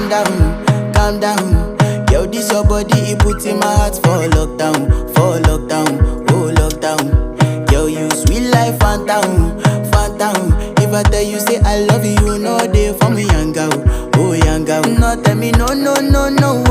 calm down. Yo, this your body, it put in my heart for lockdown, oh lockdown. Yo, you sweet life, phantom, phantom. If I tell you say I love you, no day for me, young girl, oh young girl. No tell me no, no, no, no,